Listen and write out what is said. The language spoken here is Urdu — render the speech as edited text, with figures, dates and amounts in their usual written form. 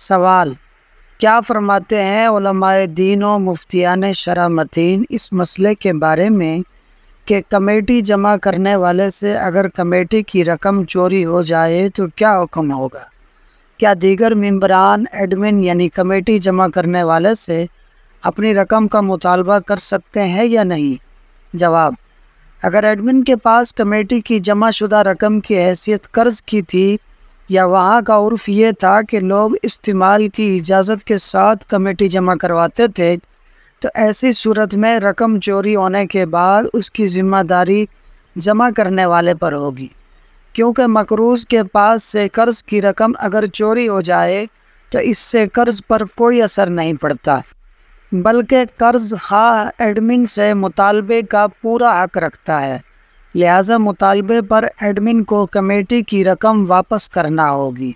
سوال: کیا فرماتے ہیں علماء دین و مفتیان شرع متین اس مسئلے کے بارے میں کہ کمیٹی جمع کرنے والے سے اگر کمیٹی کی رقم چوری ہو جائے تو کیا حکم ہوگا؟ کیا دیگر ممبران ایڈمن یعنی کمیٹی جمع کرنے والے سے اپنی رقم کا مطالبہ کر سکتے ہیں یا نہیں؟ جواب: اگر ایڈمن کے پاس کمیٹی کی جمع شدہ رقم کی حیثیت قرض کی تھی یا وہاں کا عرف یہ تھا کہ لوگ استعمال کی اجازت کے ساتھ کمیٹی جمع کرواتے تھے، تو ایسی صورت میں رقم چوری ہونے کے بعد اس کی ذمہ داری جمع کرنے والے پر ہوگی، کیونکہ مقروض کے پاس سے قرض کی رقم اگر چوری ہو جائے تو اس سے قرض پر کوئی اثر نہیں پڑتا، بلکہ قرض خواہ ایڈمن سے مطالبے کا پورا حق رکھتا ہے، لہذا مطالبے پر ایڈمن کو کمیٹی کی رقم واپس کرنا ہوگی۔